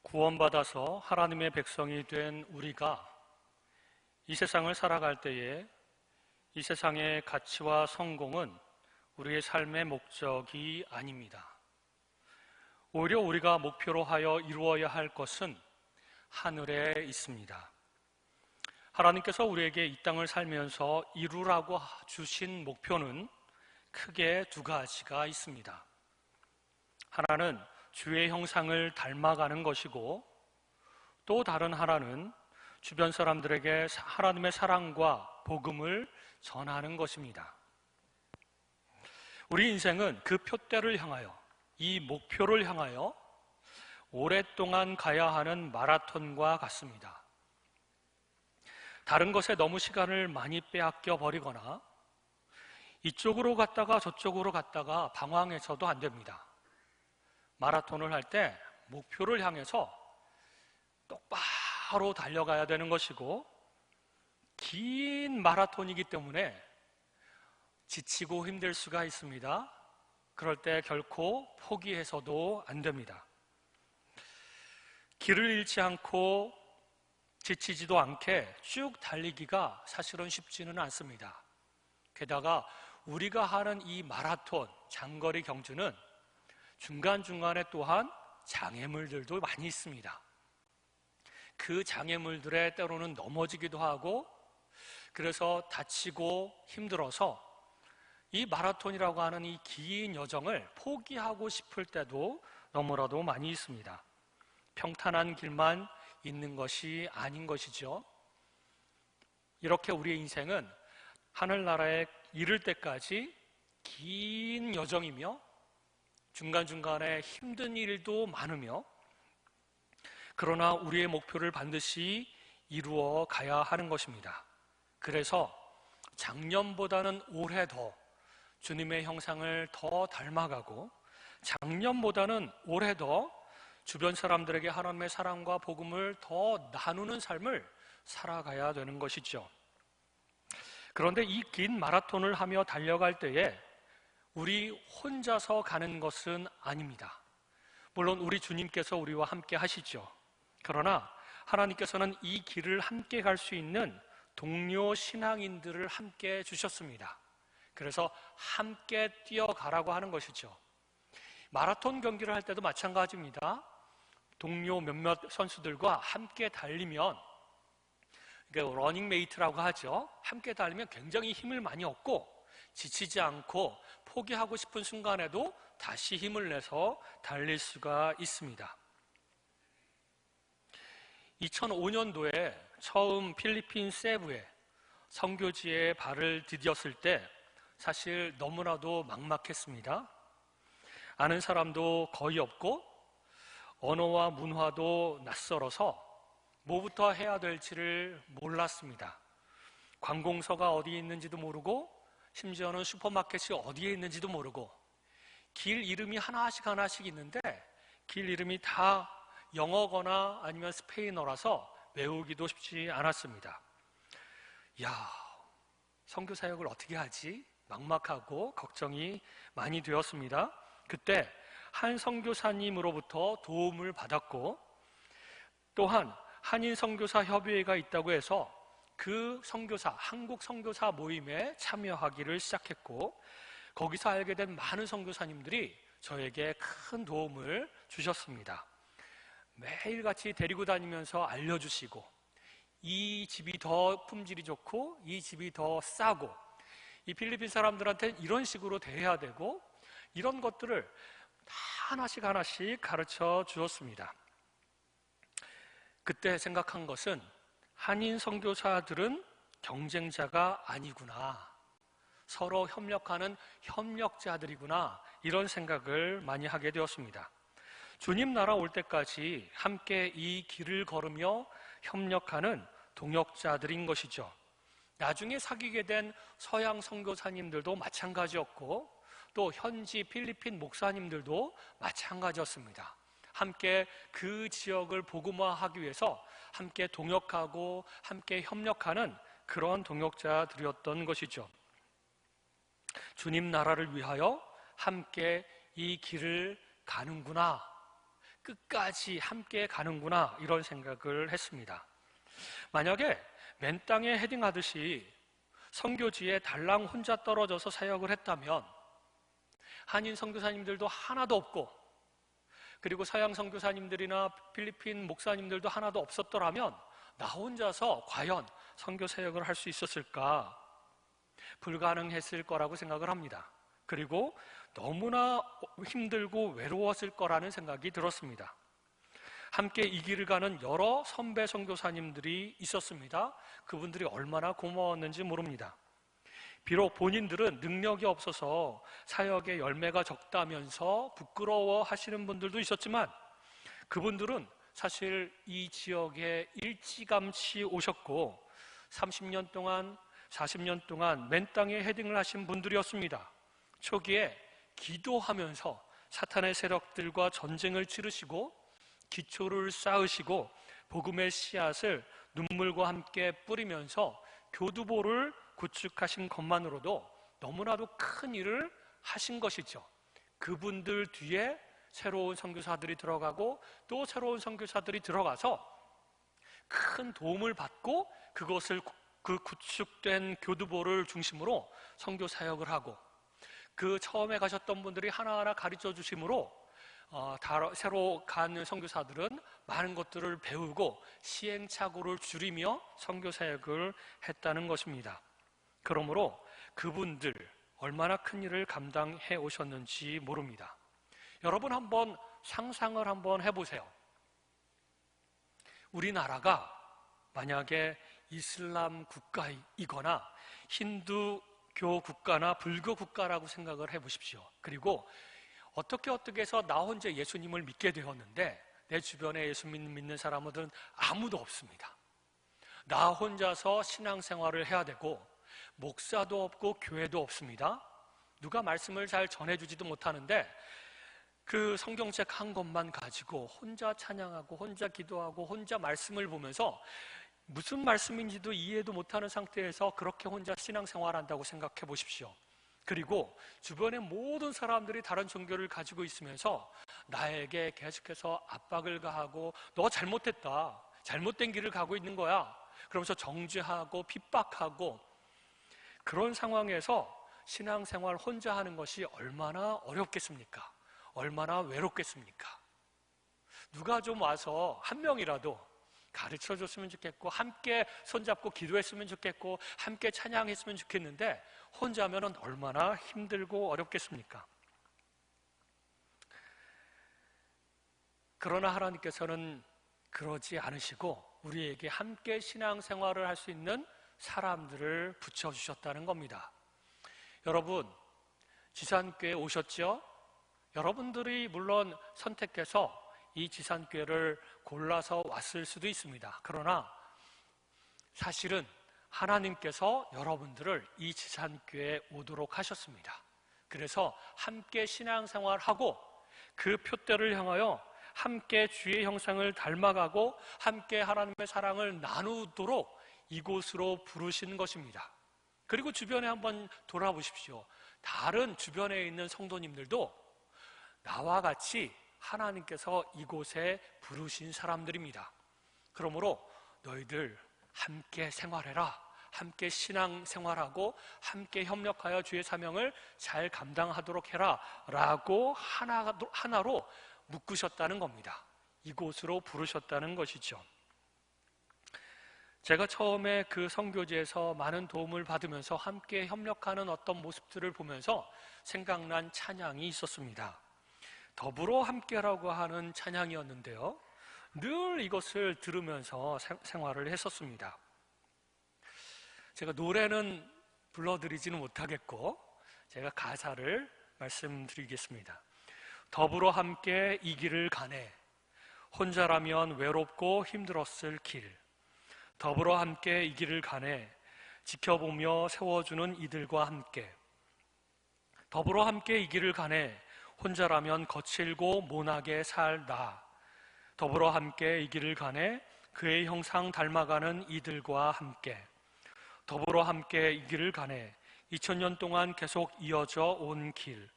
구원받아서 하나님의 백성이 된 우리가 이 세상을 살아갈 때에 이 세상의 가치와 성공은 우리의 삶의 목적이 아닙니다. 오히려 우리가 목표로 하여 이루어야 할 것은 하늘에 있습니다. 하나님께서 우리에게 이 땅을 살면서 이루라고 주신 목표는 크게 두 가지가 있습니다. 하나는 주의 형상을 닮아가는 것이고, 또 다른 하나는 주변 사람들에게 하나님의 사랑과 복음을 전하는 것입니다. 우리 인생은 그 표대를 향하여, 이 목표를 향하여 오랫동안 가야 하는 마라톤과 같습니다. 다른 것에 너무 시간을 많이 빼앗겨 버리거나 이쪽으로 갔다가 저쪽으로 갔다가 방황해서도 안 됩니다. 마라톤을 할 때 목표를 향해서 똑바로 달려가야 되는 것이고, 긴 마라톤이기 때문에 지치고 힘들 수가 있습니다. 그럴 때 결코 포기해서도 안 됩니다. 길을 잃지 않고 지치지도 않게 쭉 달리기가 사실은 쉽지는 않습니다. 게다가 우리가 하는 이 마라톤, 장거리 경주는 중간중간에 또한 장애물들도 많이 있습니다. 그 장애물들에 때로는 넘어지기도 하고, 그래서 다치고 힘들어서 이 마라톤이라고 하는 이 긴 여정을 포기하고 싶을 때도 너무나도 많이 있습니다. 평탄한 길만 있는 것이 아닌 것이죠. 이렇게 우리의 인생은 하늘나라에 이를 때까지 긴 여정이며, 중간중간에 힘든 일도 많으며, 그러나 우리의 목표를 반드시 이루어 가야 하는 것입니다. 그래서 작년보다는 올해 더 주님의 형상을 더 닮아가고, 작년보다는 올해 더 주변 사람들에게 하나님의 사랑과 복음을 더 나누는 삶을 살아가야 되는 것이죠. 그런데 이 긴 마라톤을 하며 달려갈 때에 우리 혼자서 가는 것은 아닙니다. 물론 우리 주님께서 우리와 함께 하시죠. 그러나 하나님께서는 이 길을 함께 갈 수 있는 동료 신앙인들을 함께 주셨습니다. 그래서 함께 뛰어가라고 하는 것이죠. 마라톤 경기를 할 때도 마찬가지입니다. 동료 몇몇 선수들과 함께 달리면, 러닝메이트라고 하죠. 함께 달리면 굉장히 힘을 많이 얻고, 지치지 않고 포기하고 싶은 순간에도 다시 힘을 내서 달릴 수가 있습니다. 2005년도에 처음 필리핀 세부에 선교지에 발을 디뎠을 때 사실 너무나도 막막했습니다. 아는 사람도 거의 없고 언어와 문화도 낯설어서 뭐부터 해야 될지를 몰랐습니다. 관공서가 어디에 있는지도 모르고, 심지어는 슈퍼마켓이 어디에 있는지도 모르고, 길 이름이 하나씩 있는데 길 이름이 다 영어거나 아니면 스페인어라서 외우기도 쉽지 않았습니다. 선교 사역을 어떻게 하지? 막막하고 걱정이 많이 되었습니다. 그때 한 선교사님으로부터 도움을 받았고, 또한 한인 선교사 협의회가 있다고 해서 그 선교사, 한국 선교사 모임에 참여하기를 시작했고, 거기서 알게 된 많은 선교사님들이 저에게 큰 도움을 주셨습니다. 매일같이 데리고 다니면서 알려주시고, 이 집이 더 품질이 좋고 이 집이 더 싸고, 이 필리핀 사람들한테 이런 식으로 대해야 되고, 이런 것들을 다 하나씩 가르쳐 주었습니다. 그때 생각한 것은 한인 선교사들은 경쟁자가 아니구나, 서로 협력하는 협력자들이구나, 이런 생각을 많이 하게 되었습니다. 주님 나라 올 때까지 함께 이 길을 걸으며 협력하는 동역자들인 것이죠. 나중에 사귀게 된 서양 선교사님들도 마찬가지였고, 또 현지 필리핀 목사님들도 마찬가지였습니다. 함께 그 지역을 복음화하기 위해서 함께 동역하고 함께 협력하는 그런 동역자들이었던 것이죠. 주님 나라를 위하여 함께 이 길을 가는구나, 끝까지 함께 가는구나, 이런 생각을 했습니다. 만약에 맨 땅에 헤딩하듯이 선교지에 달랑 혼자 떨어져서 사역을 했다면 한인 선교사님들도 하나도 없고, 그리고 서양 선교사님들이나 필리핀 목사님들도 하나도 없었더라면 나 혼자서 과연 선교 사역을 할 수 있었을까? 불가능했을 거라고 생각을 합니다. 그리고 너무나 힘들고 외로웠을 거라는 생각이 들었습니다. 함께 이 길을 가는 여러 선배 선교사님들이 있었습니다. 그분들이 얼마나 고마웠는지 모릅니다. 비록 본인들은 능력이 없어서 사역의 열매가 적다면서 부끄러워 하시는 분들도 있었지만, 그분들은 사실 이 지역에 일찌감치 오셨고 30년 동안 40년 동안 맨 땅에 헤딩을 하신 분들이었습니다. 초기에 기도하면서 사탄의 세력들과 전쟁을 치르시고 기초를 쌓으시고 복음의 씨앗을 눈물과 함께 뿌리면서 교두보를 구축하신 것만으로도 너무나도 큰 일을 하신 것이죠. 그분들 뒤에 새로운 선교사들이 들어가고 또 새로운 선교사들이 들어가서 큰 도움을 받고 그것을 그 구축된 교두보를 중심으로 선교 사역을 하고, 그 처음에 가셨던 분들이 하나하나 가르쳐 주심으로 새로 간 선교사들은 많은 것들을 배우고 시행착오를 줄이며 선교 사역을 했다는 것입니다. 그러므로 그분들 얼마나 큰 일을 감당해 오셨는지 모릅니다. 여러분 한번 상상을 한번 해보세요. 우리나라가 만약에 이슬람 국가이거나 힌두교 국가나 불교 국가라고 생각을 해보십시오. 그리고 어떻게 해서 나 혼자 예수님을 믿게 되었는데 내 주변에 예수 믿는 사람들은 아무도 없습니다. 나 혼자서 신앙생활을 해야 되고 목사도 없고 교회도 없습니다. 누가 말씀을 잘 전해주지도 못하는데 그 성경책 한 권만 가지고 혼자 찬양하고 혼자 기도하고 혼자 말씀을 보면서 무슨 말씀인지도 이해도 못하는 상태에서 그렇게 혼자 신앙생활한다고 생각해 보십시오. 그리고 주변의 모든 사람들이 다른 종교를 가지고 있으면서 나에게 계속해서 압박을 가하고 너 잘못했다, 잘못된 길을 가고 있는 거야, 그러면서 정죄하고 핍박하고, 그런 상황에서 신앙생활 혼자 하는 것이 얼마나 어렵겠습니까? 얼마나 외롭겠습니까? 누가 좀 와서 한 명이라도 가르쳐 줬으면 좋겠고 함께 손잡고 기도했으면 좋겠고 함께 찬양했으면 좋겠는데 혼자 하면 얼마나 힘들고 어렵겠습니까? 그러나 하나님께서는 그러지 않으시고 우리에게 함께 신앙생활을 할 수 있는 사람들을 붙여주셨다는 겁니다. 여러분, 지산교회 오셨죠? 여러분들이 물론 선택해서 이 지산교회를 골라서 왔을 수도 있습니다. 그러나 사실은 하나님께서 여러분들을 이 지산교회에 오도록 하셨습니다. 그래서 함께 신앙생활하고 그 표대를 향하여 함께 주의 형상을 닮아가고 함께 하나님의 사랑을 나누도록 이곳으로 부르신 것입니다. 그리고 주변에 한번 돌아보십시오. 다른 주변에 있는 성도님들도 나와 같이 하나님께서 이곳에 부르신 사람들입니다. 그러므로 너희들 함께 생활해라, 함께 신앙생활하고 함께 협력하여 주의 사명을 잘 감당하도록 해라 라고 하나로 묶으셨다는 겁니다. 이곳으로 부르셨다는 것이죠. 제가 처음에 그 선교지에서 많은 도움을 받으면서 함께 협력하는 어떤 모습들을 보면서 생각난 찬양이 있었습니다. 더불어 함께라고 하는 찬양이었는데요, 늘 이것을 들으면서 생활을 했었습니다. 제가 노래는 불러드리지는 못하겠고 제가 가사를 말씀드리겠습니다. 더불어 함께 이 길을 가네, 혼자라면 외롭고 힘들었을 길. 더불어 함께 이 길을 가네, 지켜보며 세워주는 이들과 함께. 더불어 함께 이 길을 가네, 혼자라면 거칠고 모나게 살 나. 더불어 함께 이 길을 가네, 그의 형상 닮아가는 이들과 함께. 더불어 함께 이 길을 가네, 2000년 동안 계속 이어져 온 길.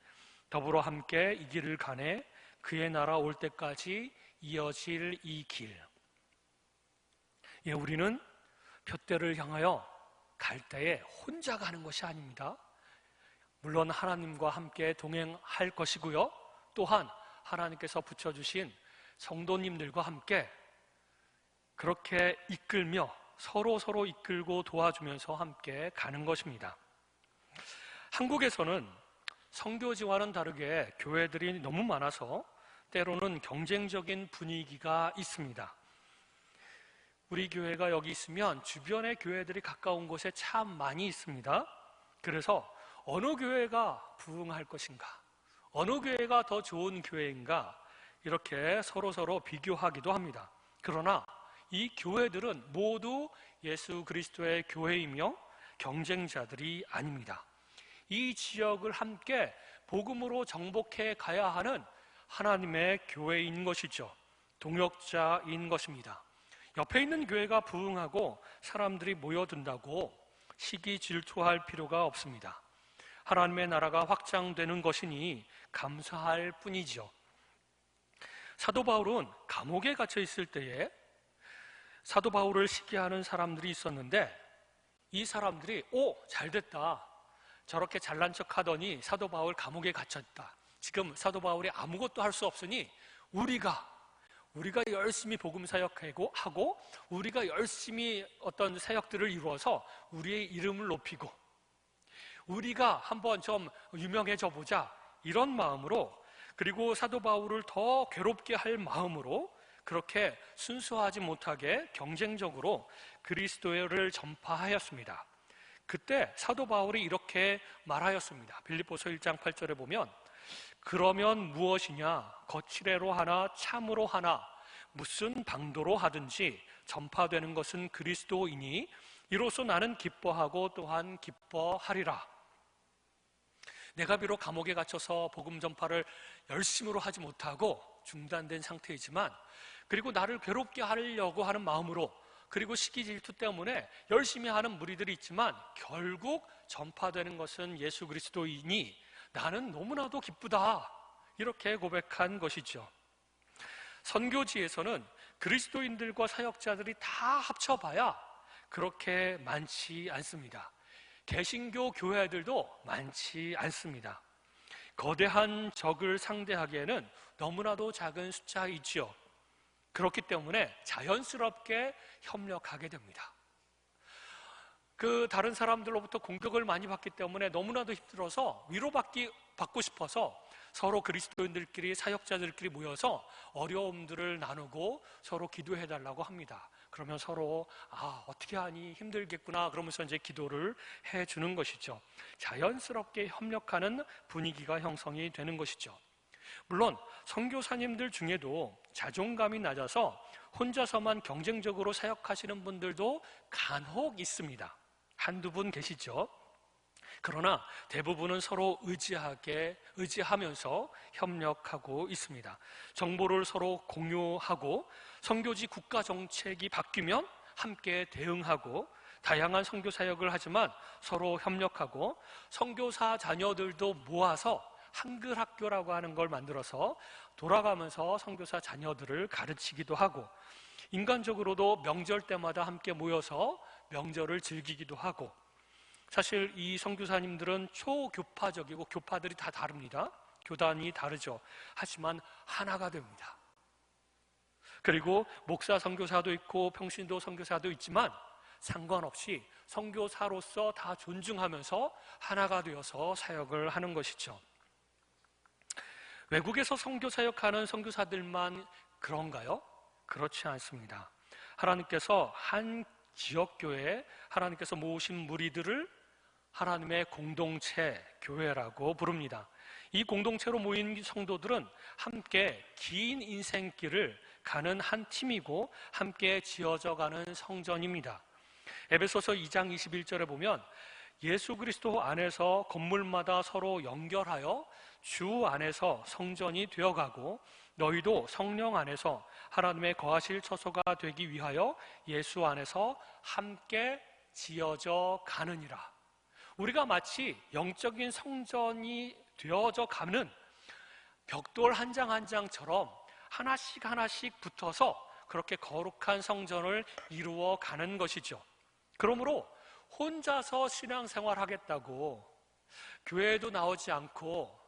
더불어 함께 이 길을 가네, 그의 나라 올 때까지 이어질 이 길. 예, 우리는 둯대를 향하여 갈 때에 혼자 가는 것이 아닙니다. 물론 하나님과 함께 동행할 것이고요. 또한 하나님께서 붙여주신 성도님들과 함께 그렇게 이끌며 서로 이끌고 도와주면서 함께 가는 것입니다. 한국에서는 선교지와는 다르게 교회들이 너무 많아서 때로는 경쟁적인 분위기가 있습니다. 우리 교회가 여기 있으면 주변의 교회들이 가까운 곳에 참 많이 있습니다. 그래서 어느 교회가 부흥할 것인가, 어느 교회가 더 좋은 교회인가 이렇게 서로 비교하기도 합니다. 그러나 이 교회들은 모두 예수 그리스도의 교회이며 경쟁자들이 아닙니다. 이 지역을 함께 복음으로 정복해 가야 하는 하나님의 교회인 것이죠. 동역자인 것입니다. 옆에 있는 교회가 부흥하고 사람들이 모여든다고 시기 질투할 필요가 없습니다. 하나님의 나라가 확장되는 것이니 감사할 뿐이죠. 사도 바울은 감옥에 갇혀 있을 때에 사도 바울을 시기하는 사람들이 있었는데 이 사람들이 잘됐다, 저렇게 잘난 척 하더니 사도 바울 감옥에 갇혔다, 지금 사도 바울이 아무것도 할 수 없으니 우리가 열심히 복음 사역하고 우리가 열심히 어떤 사역들을 이루어서 우리의 이름을 높이고 우리가 한번 좀 유명해져 보자, 이런 마음으로, 그리고 사도 바울을 더 괴롭게 할 마음으로 그렇게 순수하지 못하게 경쟁적으로 그리스도를 전파하였습니다. 그때 사도 바울이 이렇게 말하였습니다. 빌립보서 1장 8절에 보면 그러면 무엇이냐, 거칠애로 하나 참으로 하나 무슨 방도로 하든지 전파되는 것은 그리스도이니 이로써 나는 기뻐하고 또한 기뻐하리라. 내가 비록 감옥에 갇혀서 복음 전파를 열심으로 하지 못하고 중단된 상태이지만, 그리고 나를 괴롭게 하려고 하는 마음으로, 그리고 시기 질투 때문에 열심히 하는 무리들이 있지만 결국 전파되는 것은 예수 그리스도이니 나는 너무나도 기쁘다, 이렇게 고백한 것이죠. 선교지에서는 그리스도인들과 사역자들이 다 합쳐봐야 그렇게 많지 않습니다. 개신교 교회들도 많지 않습니다. 거대한 적을 상대하기에는 너무나도 작은 숫자이지요. 그렇기 때문에 자연스럽게 협력하게 됩니다. 다른 사람들로부터 공격을 많이 받기 때문에 너무나도 힘들어서 위로받고 싶어서 서로 그리스도인들끼리, 사역자들끼리 모여서 어려움들을 나누고 서로 기도해달라고 합니다. 그러면 서로 어떻게 하니 힘들겠구나 그러면서 이제 기도를 해주는 것이죠. 자연스럽게 협력하는 분위기가 형성이 되는 것이죠. 물론 선교사님들 중에도 자존감이 낮아서 혼자서만 경쟁적으로 사역하시는 분들도 간혹 있습니다. 한두 분 계시죠. 그러나 대부분은 서로 의지하면서 협력하고 있습니다. 정보를 서로 공유하고 선교지 국가 정책이 바뀌면 함께 대응하고 다양한 선교 사역을 하지만 서로 협력하고 선교사 자녀들도 모아서 한글 학교라고 하는 걸 만들어서 돌아가면서 선교사 자녀들을 가르치기도 하고, 인간적으로도 명절 때마다 함께 모여서 명절을 즐기기도 하고, 사실 이 선교사님들은 초교파적이고 교파들이 다 다릅니다. 교단이 다르죠. 하지만 하나가 됩니다. 그리고 목사 선교사도 있고 평신도 선교사도 있지만 상관없이 선교사로서 다 존중하면서 하나가 되어서 사역을 하는 것이죠. 외국에서 선교 사역하는 선교사들만 그런가요? 그렇지 않습니다. 하나님께서 한 지역교회에 하나님께서 모으신 무리들을 하나님의 공동체, 교회라고 부릅니다. 이 공동체로 모인 성도들은 함께 긴 인생길을 가는 한 팀이고 함께 지어져 가는 성전입니다. 에베소서 2장 21절에 보면 예수 그리스도 안에서 건물마다 서로 연결하여 주 안에서 성전이 되어가고 너희도 성령 안에서 하나님의 거하실 처소가 되기 위하여 예수 안에서 함께 지어져 가느니라. 우리가 마치 영적인 성전이 되어져 가는 벽돌 한 장 한 장처럼 하나씩 하나씩 붙어서 그렇게 거룩한 성전을 이루어 가는 것이죠. 그러므로 혼자서 신앙생활 하겠다고 교회에도 나오지 않고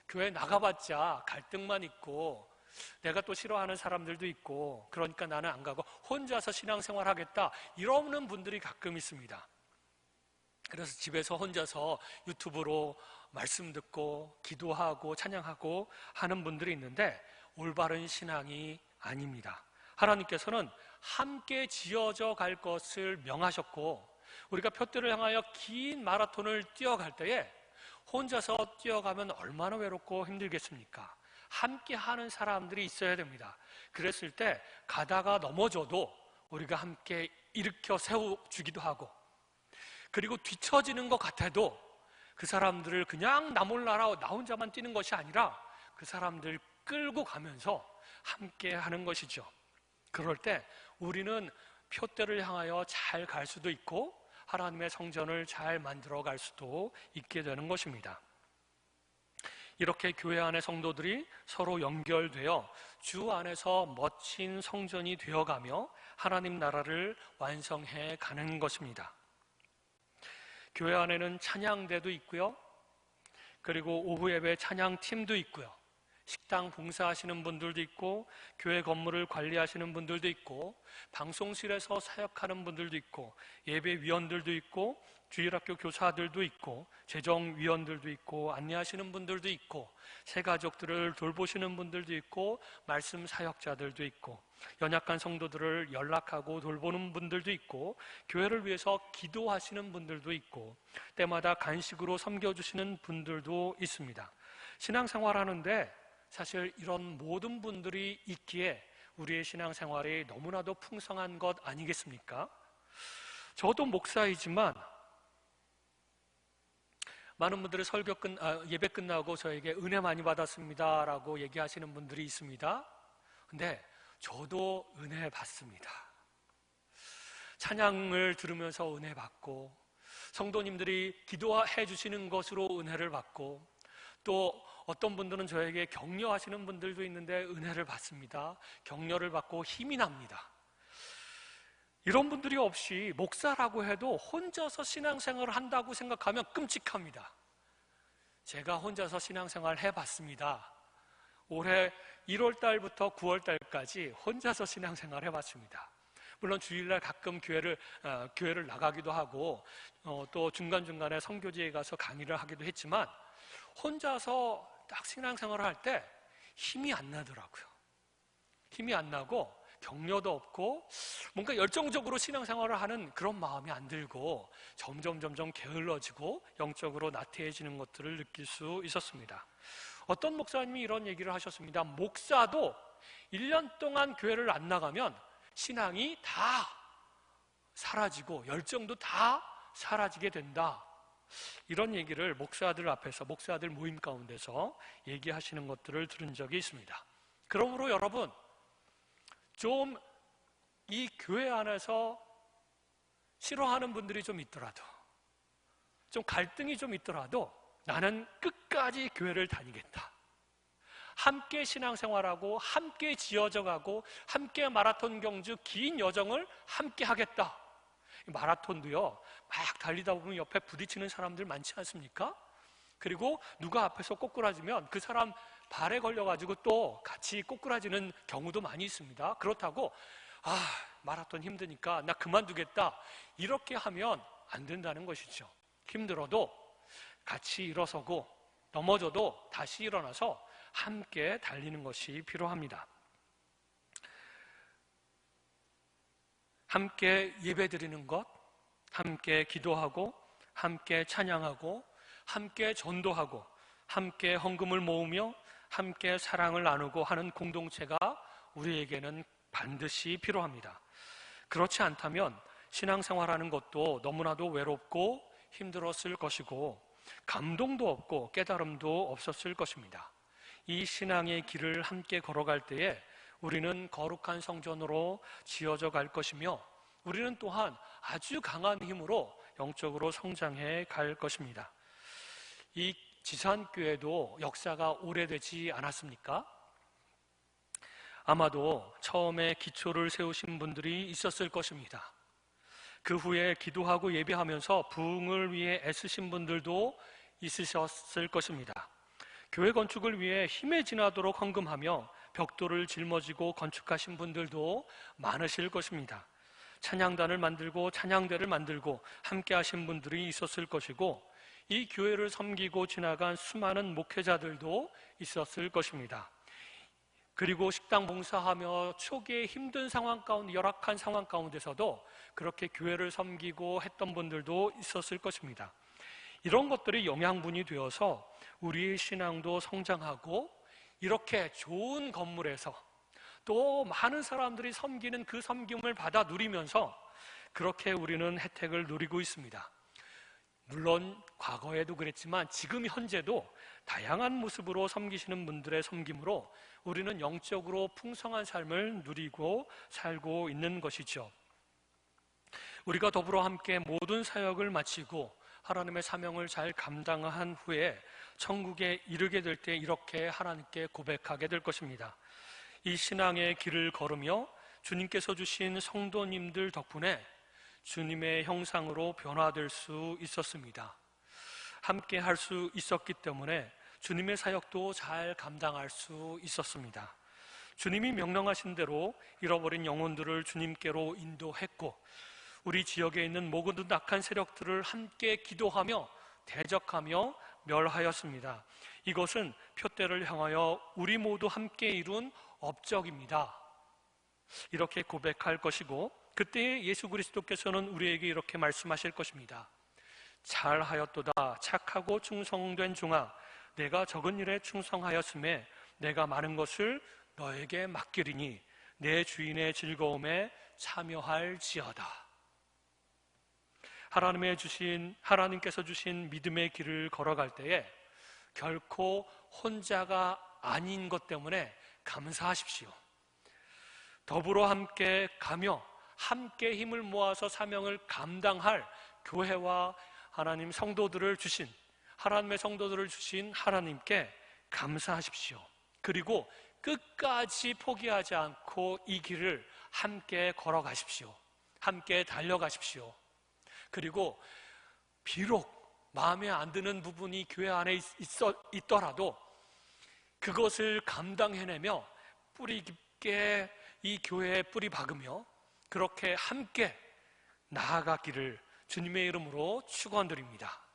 교회 나가봤자 갈등만 있고 내가 또 싫어하는 사람들도 있고 그러니까 나는 안 가고 혼자서 신앙생활 하겠다 이러는 분들이 가끔 있습니다. 그래서 집에서 혼자서 유튜브로 말씀 듣고 기도하고 찬양하고 하는 분들이 있는데 올바른 신앙이 아닙니다. 하나님께서는 함께 지어져 갈 것을 명하셨고 우리가 표대를 향하여 긴 마라톤을 뛰어갈 때에 혼자서 뛰어가면 얼마나 외롭고 힘들겠습니까? 함께 하는 사람들이 있어야 됩니다. 그랬을 때 가다가 넘어져도 우리가 함께 일으켜 세워주기도 하고 그리고 뒤처지는 것 같아도 그 사람들을 그냥 나 몰라라 나 혼자만 뛰는 것이 아니라 그 사람들 끌고 가면서 함께 하는 것이죠. 그럴 때 우리는 표대를 향하여 잘 갈 수도 있고 하나님의 성전을 잘 만들어 갈 수도 있게 되는 것입니다. 이렇게 교회 안의 성도들이 서로 연결되어 주 안에서 멋진 성전이 되어가며 하나님 나라를 완성해 가는 것입니다. 교회 안에는 찬양대도 있고요. 그리고 오후 예배 찬양팀도 있고요. 식당 봉사하시는 분들도 있고 교회 건물을 관리하시는 분들도 있고 방송실에서 사역하는 분들도 있고 예배위원들도 있고 주일학교 교사들도 있고 재정위원들도 있고 안내하시는 분들도 있고 새가족들을 돌보시는 분들도 있고 말씀 사역자들도 있고 연약한 성도들을 연락하고 돌보는 분들도 있고 교회를 위해서 기도하시는 분들도 있고 때마다 간식으로 섬겨주시는 분들도 있습니다. 신앙생활하는데 사실 이런 모든 분들이 있기에 우리의 신앙생활이 너무나도 풍성한 것 아니겠습니까? 저도 목사이지만 많은 분들이 예배 끝나고 저에게 은혜 많이 받았습니다 라고 얘기하시는 분들이 있습니다. 근데 저도 은혜 받습니다. 찬양을 들으면서 은혜 받고 성도님들이 기도해 주시는 것으로 은혜를 받고 또 어떤 분들은 저에게 격려하시는 분들도 있는데 은혜를 받습니다. 격려를 받고 힘이 납니다. 이런 분들이 없이 목사라고 해도 혼자서 신앙생활을 한다고 생각하면 끔찍합니다. 제가 혼자서 신앙생활을 해봤습니다. 올해 1월 달부터 9월 달까지 혼자서 신앙생활을 해봤습니다. 물론 주일날 가끔 교회를 나가기도 하고 또 중간중간에 선교지에 가서 강의를 하기도 했지만 혼자서 딱 신앙생활을 할 때 힘이 안 나더라고요. 힘이 안 나고 격려도 없고 뭔가 열정적으로 신앙생활을 하는 그런 마음이 안 들고 점점 게을러지고 영적으로 나태해지는 것들을 느낄 수 있었습니다. 어떤 목사님이 이런 얘기를 하셨습니다. 목사도 1년 동안 교회를 안 나가면 신앙이 다 사라지고 열정도 다 사라지게 된다. 이런 얘기를 목사들 앞에서 목사들 모임 가운데서 얘기하시는 것들을 들은 적이 있습니다. 그러므로 여러분 좀 이 교회 안에서 싫어하는 분들이 좀 있더라도 좀 갈등이 좀 있더라도 나는 끝까지 교회를 다니겠다. 함께 신앙생활하고 함께 지어져가고 함께 마라톤 경주 긴 여정을 함께 하겠다. 마라톤도요 막 달리다 보면 옆에 부딪히는 사람들 많지 않습니까? 그리고 누가 앞에서 꼬꾸라지면 그 사람 발에 걸려가지고 또 같이 꼬꾸라지는 경우도 많이 있습니다. 그렇다고 마라톤 힘드니까 나 그만두겠다 이렇게 하면 안 된다는 것이죠. 힘들어도 같이 일어서고 넘어져도 다시 일어나서 함께 달리는 것이 필요합니다. 함께 예배드리는 것, 함께 기도하고 함께 찬양하고 함께 전도하고 함께 헌금을 모으며 함께 사랑을 나누고 하는 공동체가 우리에게는 반드시 필요합니다. 그렇지 않다면 신앙생활하는 것도 너무나도 외롭고 힘들었을 것이고 감동도 없고 깨달음도 없었을 것입니다. 이 신앙의 길을 함께 걸어갈 때에 우리는 거룩한 성전으로 지어져 갈 것이며 우리는 또한 아주 강한 힘으로 영적으로 성장해 갈 것입니다. 이 지산교회도 역사가 오래되지 않았습니까? 아마도 처음에 기초를 세우신 분들이 있었을 것입니다. 그 후에 기도하고 예배하면서 부흥을 위해 애쓰신 분들도 있으셨을 것입니다. 교회 건축을 위해 힘에 지나도록 헌금하며 벽돌을 짊어지고 건축하신 분들도 많으실 것입니다. 찬양단을 만들고 찬양대를 만들고 함께 하신 분들이 있었을 것이고, 이 교회를 섬기고 지나간 수많은 목회자들도 있었을 것입니다. 그리고 식당 봉사하며 초기에 힘든 상황 가운데, 열악한 상황 가운데서도 그렇게 교회를 섬기고 했던 분들도 있었을 것입니다. 이런 것들이 영양분이 되어서 우리의 신앙도 성장하고, 이렇게 좋은 건물에서 또 많은 사람들이 섬기는 그 섬김을 받아 누리면서 그렇게 우리는 혜택을 누리고 있습니다. 물론 과거에도 그랬지만 지금 현재도 다양한 모습으로 섬기시는 분들의 섬김으로 우리는 영적으로 풍성한 삶을 누리고 살고 있는 것이죠. 우리가 더불어 함께 모든 사역을 마치고 하나님의 사명을 잘 감당한 후에 천국에 이르게 될 때 이렇게 하나님께 고백하게 될 것입니다. 이 신앙의 길을 걸으며 주님께서 주신 성도님들 덕분에 주님의 형상으로 변화될 수 있었습니다. 함께 할 수 있었기 때문에 주님의 사역도 잘 감당할 수 있었습니다. 주님이 명령하신 대로 잃어버린 영혼들을 주님께로 인도했고, 우리 지역에 있는 모든 악한 세력들을 함께 기도하며 대적하며 멸하였습니다. 이것은 표대를 향하여 우리 모두 함께 이룬 업적입니다. 이렇게 고백할 것이고, 그때 예수 그리스도께서는 우리에게 이렇게 말씀하실 것입니다. 잘하였도다 착하고 충성된 종아, 내가 적은 일에 충성하였음에 내가 많은 것을 너에게 맡기리니 내 주인의 즐거움에 참여할지어다. 하나님께서 주신 믿음의 길을 걸어갈 때에 결코 혼자가 아닌 것 때문에 감사하십시오. 더불어 함께 가며 함께 힘을 모아서 사명을 감당할 교회와 하나님의 성도들을 주신 하나님께 감사하십시오. 그리고 끝까지 포기하지 않고 이 길을 함께 걸어가십시오. 함께 달려가십시오. 그리고 비록 마음에 안 드는 부분이 교회 안에 있더라도 그것을 감당해내며 뿌리 깊게 이 교회에 뿌리 박으며 그렇게 함께 나아가기를 주님의 이름으로 축원드립니다.